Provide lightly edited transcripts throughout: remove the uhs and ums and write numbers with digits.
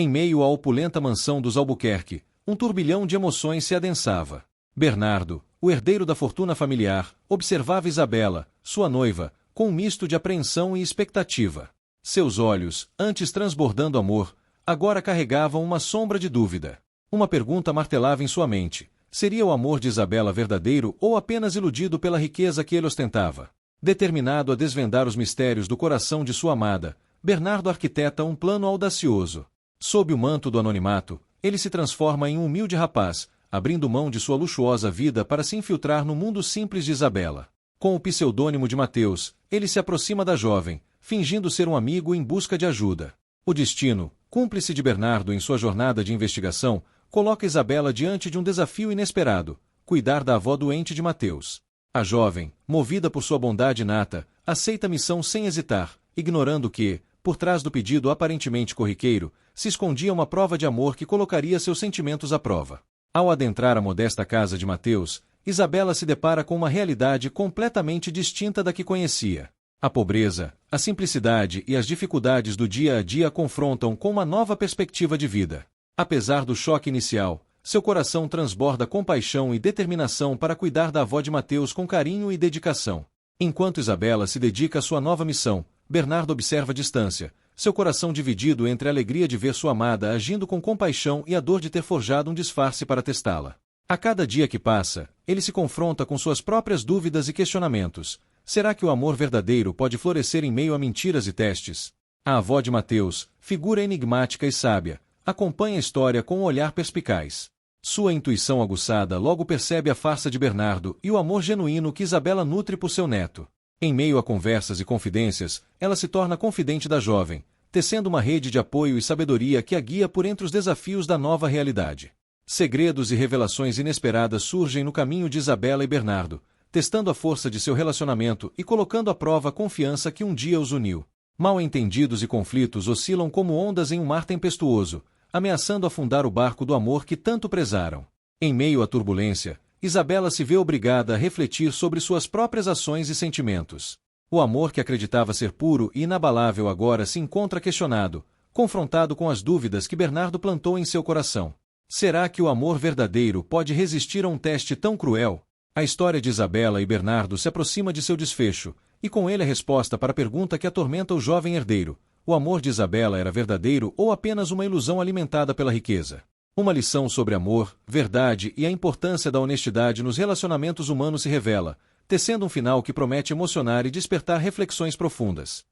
Em meio à opulenta mansão dos Albuquerque, um turbilhão de emoções se adensava. Bernardo, o herdeiro da fortuna familiar, observava Isabela, sua noiva, com um misto de apreensão e expectativa. Seus olhos, antes transbordando amor, agora carregavam uma sombra de dúvida. Uma pergunta martelava em sua mente: seria o amor de Isabela verdadeiro ou apenas iludido pela riqueza que ele ostentava? Determinado a desvendar os mistérios do coração de sua amada, Bernardo arquiteta um plano audacioso. Sob o manto do anonimato, ele se transforma em um humilde rapaz, abrindo mão de sua luxuosa vida para se infiltrar no mundo simples de Isabela. Com o pseudônimo de Mateus, ele se aproxima da jovem, fingindo ser um amigo em busca de ajuda. O destino, cúmplice de Bernardo em sua jornada de investigação, coloca Isabela diante de um desafio inesperado: cuidar da avó doente de Mateus. A jovem, movida por sua bondade inata, aceita a missão sem hesitar, ignorando que, por trás do pedido aparentemente corriqueiro, se escondia uma prova de amor que colocaria seus sentimentos à prova. Ao adentrar a modesta casa de Mateus, Isabela se depara com uma realidade completamente distinta da que conhecia. A pobreza, a simplicidade e as dificuldades do dia a dia a confrontam com uma nova perspectiva de vida. Apesar do choque inicial, seu coração transborda compaixão e determinação para cuidar da avó de Mateus com carinho e dedicação. Enquanto Isabela se dedica à sua nova missão, Bernardo observa a distância, seu coração dividido entre a alegria de ver sua amada agindo com compaixão e a dor de ter forjado um disfarce para testá-la. A cada dia que passa, ele se confronta com suas próprias dúvidas e questionamentos. Será que o amor verdadeiro pode florescer em meio a mentiras e testes? A avó de Mateus, figura enigmática e sábia, acompanha a história com um olhar perspicaz. Sua intuição aguçada logo percebe a farsa de Bernardo e o amor genuíno que Isabela nutre por seu neto. Em meio a conversas e confidências, ela se torna confidente da jovem, tecendo uma rede de apoio e sabedoria que a guia por entre os desafios da nova realidade. Segredos e revelações inesperadas surgem no caminho de Isabela e Bernardo, testando a força de seu relacionamento e colocando à prova a confiança que um dia os uniu. Mal-entendidos e conflitos oscilam como ondas em um mar tempestuoso, ameaçando afundar o barco do amor que tanto prezaram. Em meio à turbulência, Isabela se vê obrigada a refletir sobre suas próprias ações e sentimentos. O amor que acreditava ser puro e inabalável agora se encontra questionado, confrontado com as dúvidas que Bernardo plantou em seu coração. Será que o amor verdadeiro pode resistir a um teste tão cruel? A história de Isabela e Bernardo se aproxima de seu desfecho, e com ele a resposta para a pergunta que atormenta o jovem herdeiro: o amor de Isabela era verdadeiro ou apenas uma ilusão alimentada pela riqueza? Uma lição sobre amor, verdade e a importância da honestidade nos relacionamentos humanos se revela, tecendo um final que promete emocionar e despertar reflexões profundas.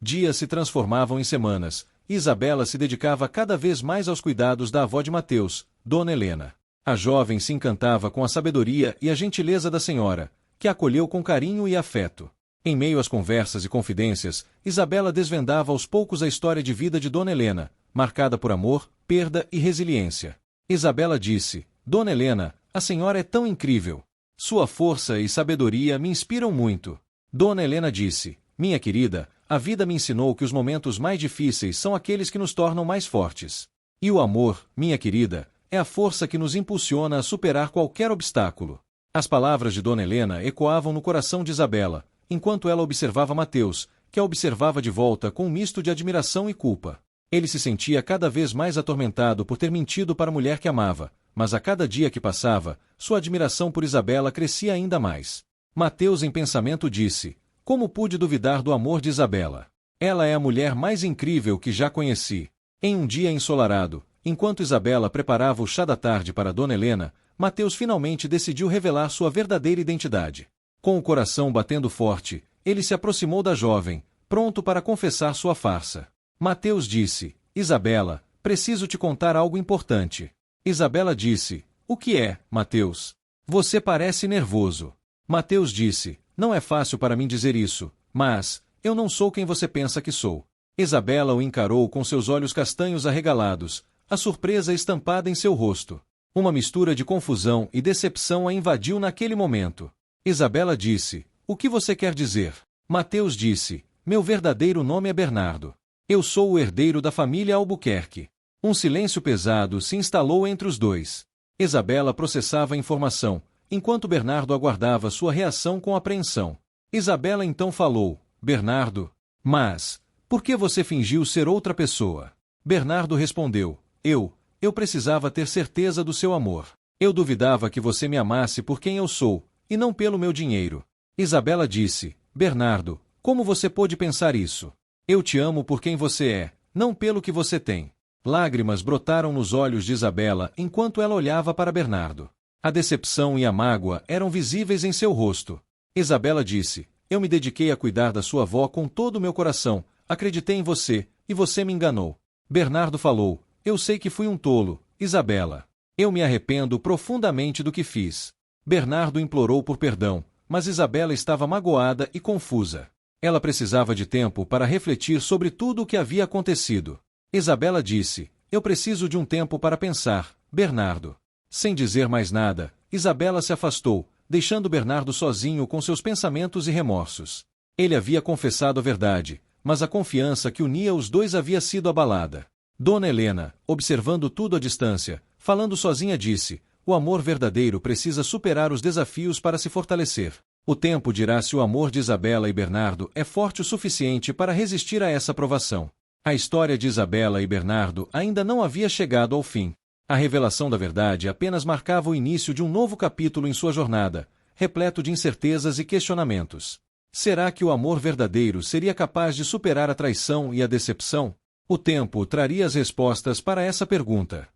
Dias se transformavam em semanas, e Isabela se dedicava cada vez mais aos cuidados da avó de Mateus, Dona Helena. A jovem se encantava com a sabedoria e a gentileza da senhora, que a acolheu com carinho e afeto. Em meio às conversas e confidências, Isabela desvendava aos poucos a história de vida de Dona Helena, marcada por amor, perda e resiliência. Isabela disse: Dona Helena, a senhora é tão incrível. Sua força e sabedoria me inspiram muito. Dona Helena disse: minha querida, a vida me ensinou que os momentos mais difíceis são aqueles que nos tornam mais fortes. E o amor, minha querida, é a força que nos impulsiona a superar qualquer obstáculo. As palavras de Dona Helena ecoavam no coração de Isabela, enquanto ela observava Mateus, que a observava de volta com um misto de admiração e culpa. Ele se sentia cada vez mais atormentado por ter mentido para a mulher que amava, mas a cada dia que passava, sua admiração por Isabela crescia ainda mais. Mateus em pensamento disse: como pude duvidar do amor de Isabela? Ela é a mulher mais incrível que já conheci. Em um dia ensolarado, enquanto Isabela preparava o chá da tarde para Dona Helena, Mateus finalmente decidiu revelar sua verdadeira identidade. Com o coração batendo forte, ele se aproximou da jovem, pronto para confessar sua farsa. Mateus disse: Isabela, preciso te contar algo importante. Isabela disse: o que é, Mateus? Você parece nervoso. Mateus disse: não é fácil para mim dizer isso, mas eu não sou quem você pensa que sou. Isabela o encarou com seus olhos castanhos arregalados, a surpresa estampada em seu rosto. Uma mistura de confusão e decepção a invadiu naquele momento. Isabela disse: o que você quer dizer? Mateus disse: meu verdadeiro nome é Bernardo. Eu sou o herdeiro da família Albuquerque. Um silêncio pesado se instalou entre os dois. Isabela processava a informação, enquanto Bernardo aguardava sua reação com apreensão. Isabela então falou: Bernardo, mas por que você fingiu ser outra pessoa? Bernardo respondeu: Eu precisava ter certeza do seu amor. Eu duvidava que você me amasse por quem eu sou, e não pelo meu dinheiro. Isabela disse: Bernardo, como você pôde pensar isso? Eu te amo por quem você é, não pelo que você tem. Lágrimas brotaram nos olhos de Isabela enquanto ela olhava para Bernardo. A decepção e a mágoa eram visíveis em seu rosto. Isabela disse: Eu me dediquei a cuidar da sua avó com todo o meu coração, acreditei em você, e você me enganou. Bernardo falou: Eu sei que fui um tolo, Isabela. Eu me arrependo profundamente do que fiz. Bernardo implorou por perdão, mas Isabela estava magoada e confusa. Ela precisava de tempo para refletir sobre tudo o que havia acontecido. Isabela disse: Eu preciso de um tempo para pensar, Bernardo. Sem dizer mais nada, Isabela se afastou, deixando Bernardo sozinho com seus pensamentos e remorsos. Ele havia confessado a verdade, mas a confiança que unia os dois havia sido abalada. Dona Helena, observando tudo à distância, falando sozinha, disse: O amor verdadeiro precisa superar os desafios para se fortalecer. O tempo dirá se o amor de Isabela e Bernardo é forte o suficiente para resistir a essa provação. A história de Isabela e Bernardo ainda não havia chegado ao fim. A revelação da verdade apenas marcava o início de um novo capítulo em sua jornada, repleto de incertezas e questionamentos. Será que o amor verdadeiro seria capaz de superar a traição e a decepção? O tempo traria as respostas para essa pergunta.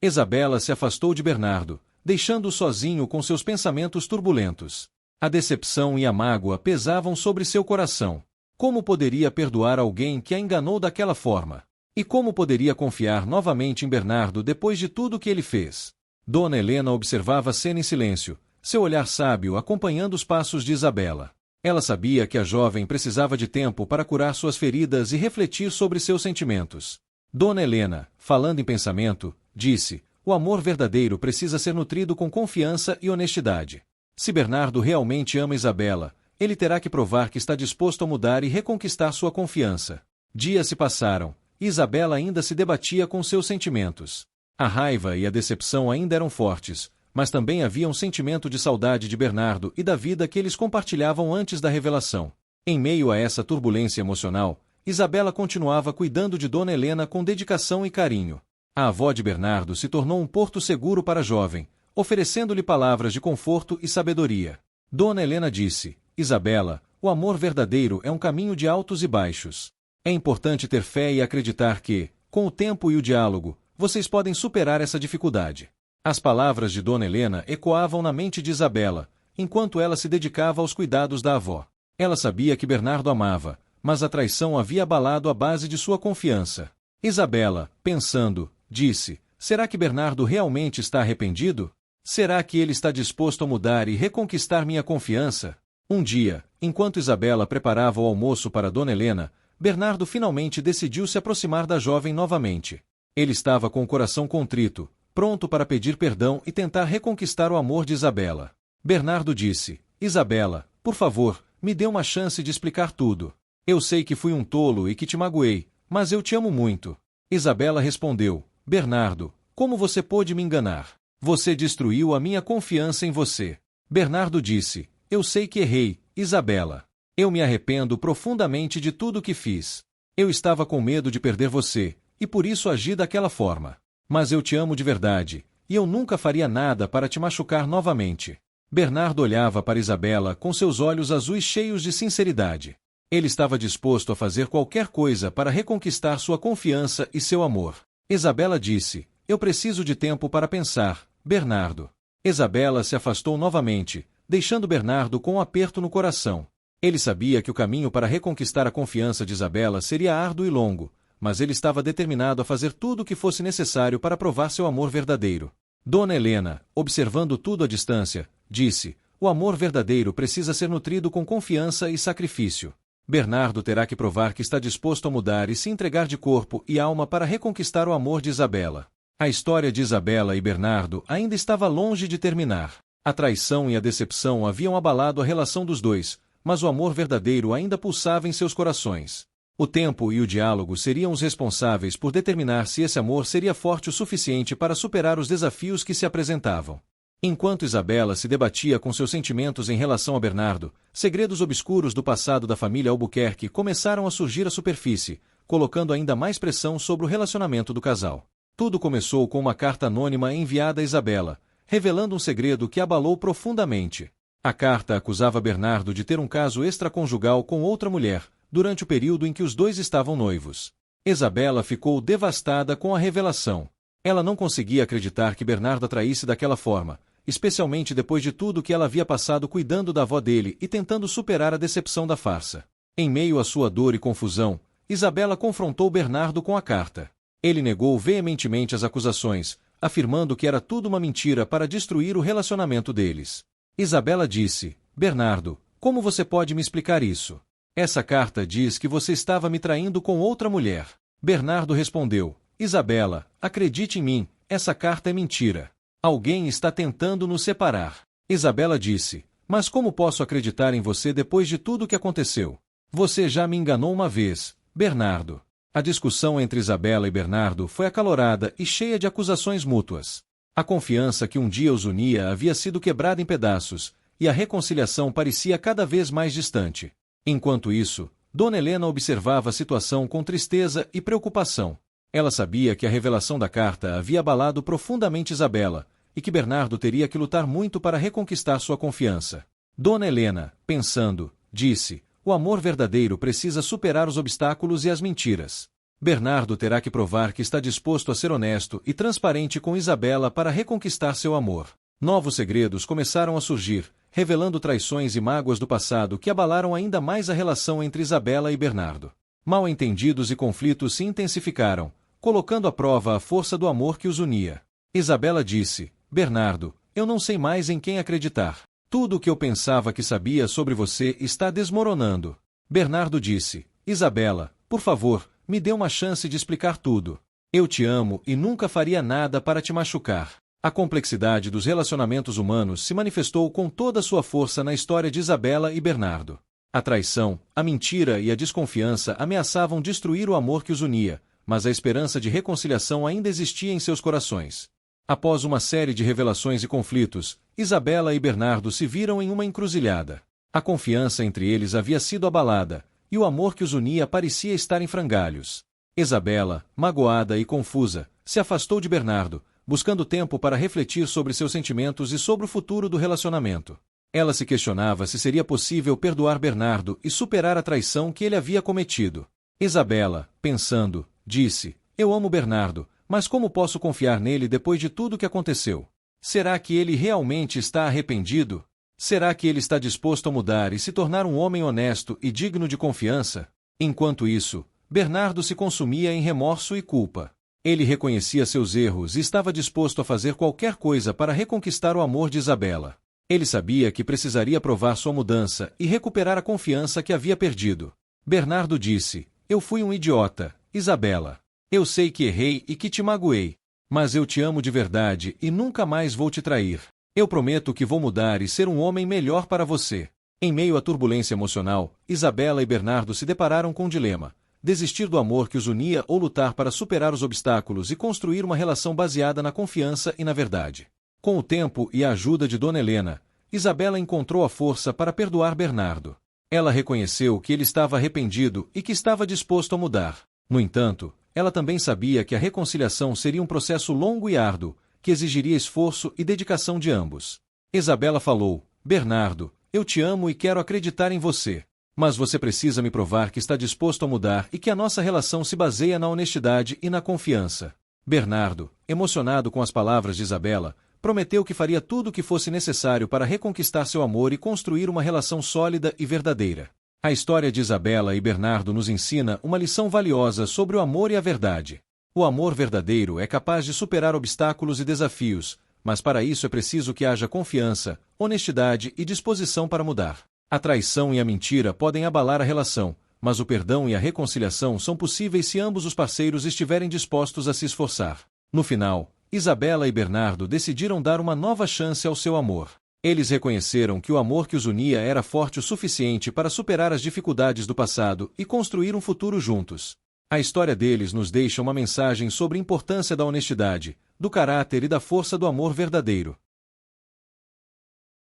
Isabela se afastou de Bernardo, deixando-o sozinho com seus pensamentos turbulentos. A decepção e a mágoa pesavam sobre seu coração. Como poderia perdoar alguém que a enganou daquela forma? E como poderia confiar novamente em Bernardo depois de tudo que ele fez? Dona Helena observava a cena em silêncio, seu olhar sábio acompanhando os passos de Isabela. Ela sabia que a jovem precisava de tempo para curar suas feridas e refletir sobre seus sentimentos. Dona Helena, falando em pensamento, disse: O amor verdadeiro precisa ser nutrido com confiança e honestidade. Se Bernardo realmente ama Isabela, ele terá que provar que está disposto a mudar e reconquistar sua confiança. Dias se passaram. Isabela ainda se debatia com seus sentimentos. A raiva e a decepção ainda eram fortes, mas também havia um sentimento de saudade de Bernardo e da vida que eles compartilhavam antes da revelação. Em meio a essa turbulência emocional, Isabela continuava cuidando de Dona Helena com dedicação e carinho. A avó de Bernardo se tornou um porto seguro para a jovem, oferecendo-lhe palavras de conforto e sabedoria. Dona Helena disse: Isabela, o amor verdadeiro é um caminho de altos e baixos. É importante ter fé e acreditar que, com o tempo e o diálogo, vocês podem superar essa dificuldade. As palavras de Dona Helena ecoavam na mente de Isabela, enquanto ela se dedicava aos cuidados da avó. Ela sabia que Bernardo amava, mas a traição havia abalado a base de sua confiança. Isabela, pensando, disse: Será que Bernardo realmente está arrependido? Será que ele está disposto a mudar e reconquistar minha confiança? Um dia, enquanto Isabela preparava o almoço para Dona Helena, Bernardo finalmente decidiu se aproximar da jovem novamente. Ele estava com o coração contrito, pronto para pedir perdão e tentar reconquistar o amor de Isabela. Bernardo disse: Isabela, por favor, me dê uma chance de explicar tudo. Eu sei que fui um tolo e que te magoei, mas eu te amo muito. Isabela respondeu: Bernardo, como você pôde me enganar? Você destruiu a minha confiança em você. Bernardo disse: Eu sei que errei, Isabela. Eu me arrependo profundamente de tudo o que fiz. Eu estava com medo de perder você, e por isso agi daquela forma. Mas eu te amo de verdade, e eu nunca faria nada para te machucar novamente. Bernardo olhava para Isabela com seus olhos azuis cheios de sinceridade. Ele estava disposto a fazer qualquer coisa para reconquistar sua confiança e seu amor. Isabela disse: Eu preciso de tempo para pensar, Bernardo. Isabela se afastou novamente, deixando Bernardo com um aperto no coração. Ele sabia que o caminho para reconquistar a confiança de Isabela seria árduo e longo, mas ele estava determinado a fazer tudo o que fosse necessário para provar seu amor verdadeiro. Dona Helena, observando tudo à distância, disse: O amor verdadeiro precisa ser nutrido com confiança e sacrifício. Bernardo terá que provar que está disposto a mudar e se entregar de corpo e alma para reconquistar o amor de Isabela. A história de Isabela e Bernardo ainda estava longe de terminar. A traição e a decepção haviam abalado a relação dos dois, mas o amor verdadeiro ainda pulsava em seus corações. O tempo e o diálogo seriam os responsáveis por determinar se esse amor seria forte o suficiente para superar os desafios que se apresentavam. Enquanto Isabela se debatia com seus sentimentos em relação a Bernardo, segredos obscuros do passado da família Albuquerque começaram a surgir à superfície, colocando ainda mais pressão sobre o relacionamento do casal. Tudo começou com uma carta anônima enviada a Isabela, revelando um segredo que abalou profundamente. A carta acusava Bernardo de ter um caso extraconjugal com outra mulher, durante o período em que os dois estavam noivos. Isabela ficou devastada com a revelação. Ela não conseguia acreditar que Bernardo a traísse daquela forma, especialmente depois de tudo que ela havia passado cuidando da avó dele e tentando superar a decepção da farsa. Em meio à sua dor e confusão, Isabela confrontou Bernardo com a carta. Ele negou veementemente as acusações, afirmando que era tudo uma mentira para destruir o relacionamento deles. Isabela disse: Bernardo, como você pode me explicar isso? Essa carta diz que você estava me traindo com outra mulher. Bernardo respondeu: Isabela, acredite em mim, essa carta é mentira. Alguém está tentando nos separar. Isabela disse: Mas como posso acreditar em você depois de tudo o que aconteceu? Você já me enganou uma vez, Bernardo. A discussão entre Isabela e Bernardo foi acalorada e cheia de acusações mútuas. A confiança que um dia os unia havia sido quebrada em pedaços, e a reconciliação parecia cada vez mais distante. Enquanto isso, Dona Helena observava a situação com tristeza e preocupação. Ela sabia que a revelação da carta havia abalado profundamente Isabela, e que Bernardo teria que lutar muito para reconquistar sua confiança. Dona Helena, pensando, disse: o amor verdadeiro precisa superar os obstáculos e as mentiras. Bernardo terá que provar que está disposto a ser honesto e transparente com Isabela para reconquistar seu amor. Novos segredos começaram a surgir, revelando traições e mágoas do passado que abalaram ainda mais a relação entre Isabela e Bernardo. Mal-entendidos e conflitos se intensificaram, colocando à prova a força do amor que os unia. Isabela disse: Bernardo, eu não sei mais em quem acreditar. Tudo o que eu pensava que sabia sobre você está desmoronando. Bernardo disse: Isabela, por favor, me dê uma chance de explicar tudo. Eu te amo e nunca faria nada para te machucar. A complexidade dos relacionamentos humanos se manifestou com toda a sua força na história de Isabela e Bernardo. A traição, a mentira e a desconfiança ameaçavam destruir o amor que os unia, mas a esperança de reconciliação ainda existia em seus corações. Após uma série de revelações e conflitos, Isabela e Bernardo se viram em uma encruzilhada. A confiança entre eles havia sido abalada, e o amor que os unia parecia estar em frangalhos. Isabela, magoada e confusa, se afastou de Bernardo, buscando tempo para refletir sobre seus sentimentos e sobre o futuro do relacionamento. Ela se questionava se seria possível perdoar Bernardo e superar a traição que ele havia cometido. Isabela, pensando, disse: eu amo Bernardo, mas como posso confiar nele depois de tudo o que aconteceu? Será que ele realmente está arrependido? Será que ele está disposto a mudar e se tornar um homem honesto e digno de confiança? Enquanto isso, Bernardo se consumia em remorso e culpa. Ele reconhecia seus erros e estava disposto a fazer qualquer coisa para reconquistar o amor de Isabela. Ele sabia que precisaria provar sua mudança e recuperar a confiança que havia perdido. Bernardo disse: eu fui um idiota, Isabela. Eu sei que errei e que te magoei. Mas eu te amo de verdade e nunca mais vou te trair. Eu prometo que vou mudar e ser um homem melhor para você. Em meio à turbulência emocional, Isabela e Bernardo se depararam com um dilema: desistir do amor que os unia ou lutar para superar os obstáculos e construir uma relação baseada na confiança e na verdade. Com o tempo e a ajuda de Dona Helena, Isabela encontrou a força para perdoar Bernardo. Ela reconheceu que ele estava arrependido e que estava disposto a mudar. No entanto, ela também sabia que a reconciliação seria um processo longo e árduo, que exigiria esforço e dedicação de ambos. Isabela falou: Bernardo, eu te amo e quero acreditar em você. Mas você precisa me provar que está disposto a mudar e que a nossa relação se baseia na honestidade e na confiança. Bernardo, emocionado com as palavras de Isabela, prometeu que faria tudo o que fosse necessário para reconquistar seu amor e construir uma relação sólida e verdadeira. A história de Isabela e Bernardo nos ensina uma lição valiosa sobre o amor e a verdade. O amor verdadeiro é capaz de superar obstáculos e desafios, mas para isso é preciso que haja confiança, honestidade e disposição para mudar. A traição e a mentira podem abalar a relação, mas o perdão e a reconciliação são possíveis se ambos os parceiros estiverem dispostos a se esforçar. No final, Isabela e Bernardo decidiram dar uma nova chance ao seu amor. Eles reconheceram que o amor que os unia era forte o suficiente para superar as dificuldades do passado e construir um futuro juntos. A história deles nos deixa uma mensagem sobre a importância da honestidade, do caráter e da força do amor verdadeiro.